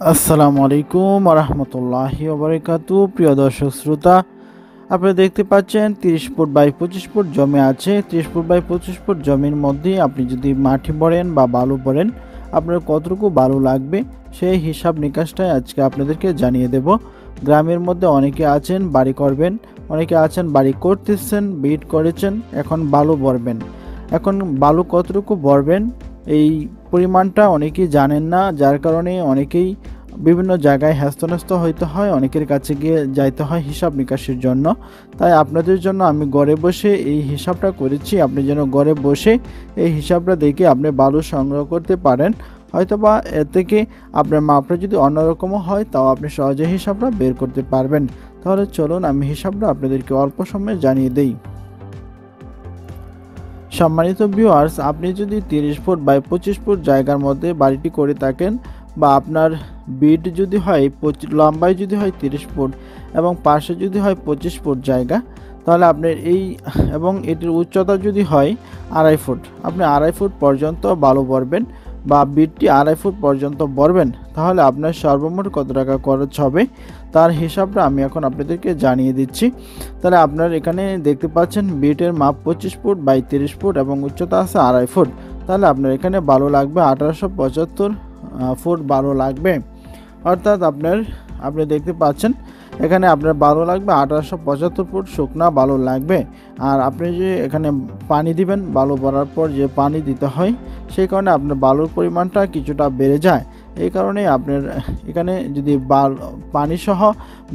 আসসালামু আলাইকুম রহমতুল্লাহি ওবারাকাতু। প্রিয় দর্শক শ্রোতা, আপনারা দেখতে পাচ্ছেন 30 ফুট বাই 25 ফুট জমি আছে। 30 ফুট বাই 25 ফুট জমির মধ্যে আপনি যদি মাটি ভরেন বা বালু ভরেন, আপনার কতটুকু বালু লাগবে সেই হিসাব নিকাশটাই আজকে আপনাদেরকে জানিয়ে দেব। গ্রামের মধ্যে অনেকে আছেন বাড়ি করবেন, অনেকে আছেন বাড়ি করতেছেন, বিট করেছেন, এখন বালু ভরবেন। এখন বালু কতটুকু ভরবেন এই পরিমাণটা অনেকেই জানেন না, যার কারণে অনেকেই বিভিন্ন জায়গায় হ্যস্ত হইতে হয়, অনেকের কাছে গিয়ে যাইতে হয় হিসাব নিকাশের জন্য। তাই আপনাদের জন্য আমি ঘরে বসে এই হিসাবটা করেছি, আপনি যেন ঘরে বসে এই হিসাবটা দেখে আপনি বালু সংগ্রহ করতে পারেন। হয়তোবা এর থেকে আপনার মাপটা যদি অন্যরকমও হয় তাও আপনি সহজে হিসাবটা বের করতে পারবেন। তাহলে চলুন আমি হিসাবটা আপনাদেরকে অল্প সময়ে জানিয়ে দেই। সম্মানিত ভিউয়ার্স, আপনি যদি 30 ফুট বাই 25 ফুট জায়গার মধ্যে বাড়িটি করে থাকেন, বা আপনার বিট যদি হয় লম্বায় যদি হয় 30 ফুট এবং পাশে যদি হয় 25 ফুট জায়গা, তাহলে আপনার এবং এটির উচ্চতা যদি হয় 2.5 ফুট, আপনি 2.5 ফুট পর্যন্ত বালু ভরবেন বা বিটটি 2.5 ফুট পর্যন্ত ভরবেন। তাহলে আপনার সর্বমোট কত টাকা খরচ হবে তার হিসাবটা আমি এখন আপনাদেরকে জানিয়ে দিচ্ছি। তাহলে আপনার এখানে দেখতে পাচ্ছেন বিটের মাপ 25 ফুট বাই 30 ফুট এবং উচ্চতা আছে 2.5 ফুট। তাহলে আপনার এখানে বালু লাগবে 1875 ফুট বালু লাগবে। অর্থাৎ আপনি দেখতে পাচ্ছেন এখানে আপনার বালু লাগবে 1875 ফুট শুকনা বালু লাগবে। আর আপনি যে এখানে পানি দিবেন, বালু ভরার পর যে পানি দিতে হয়, সেই কারণে আপনার বালুর পরিমাণটা কিছুটা বেড়ে যায়। এই কারণে আপনার এখানে যদি পানি সহ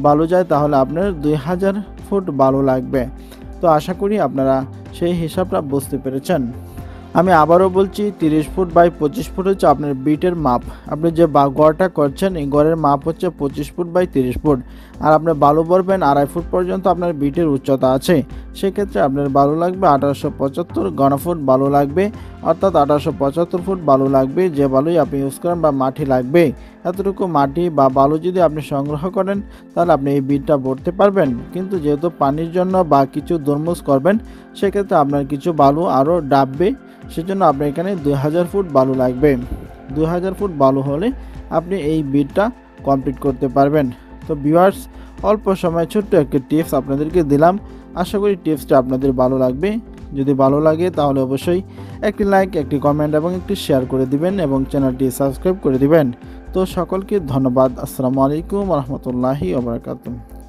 বালু যায় তাহলে আপনার 2000 ফুট বালু লাগবে। তো আশা করি আপনারা সেই হিসাবটা বুঝতে পেরেছেন। আমি আবারও বলছি, 30 ফুট বাই 25 ফুট হচ্ছে আপনার বিটের মাপ। আপনি যে গড়টা করছেন এই গড়ের মাপ হচ্ছে 25 ফুট বাই 30 ফুট। আর আপনি বালু ভরবেন 2.5 ফুট পর্যন্ত আপনার বিটের উচ্চতা আছে। সেক্ষেত্রে আপনার বালু লাগবে 1875 ঘনফুট বালু লাগবে। অর্থাৎ 1875 ফুট বালু লাগবে, যে বালুই আপনি ইউজ করেন বা মাটি লাগবে। এতটুকু মাটি বা বালু যদি আপনি সংগ্রহ করেন তাহলে আপনি এই বিটটা ভরতে পারবেন। কিন্তু যেহেতু পানির জন্য বা কিছু তরমুজ করবেন, সেক্ষেত্রে আপনার কিছু বালু আরও ডাববে। সেজন্য আপনার এখানে 2000 ফুট বালু লাগবে। 2000 ফুট বালু হলে আপনি এই বিটটা কমপ্লিট করতে পারবেন। তো ভিউয়ার্স, অল্প সময় ছোট্ট একটি টিপস আপনাদেরকে দিলাম। আশা করি টিপসটা আপনাদের ভালো লাগবে। যদি ভালো লাগে তাহলে অবশ্যই একটি লাইক, একটি কমেন্ট এবং একটি শেয়ার করে দিবেন এবং চ্যানেলটি সাবস্ক্রাইব করে দিবেন। তো সকলকে ধন্যবাদ। আসসালামু আলাইকুম রহমতুল্লাহি ওয়া বারাকাতুহু।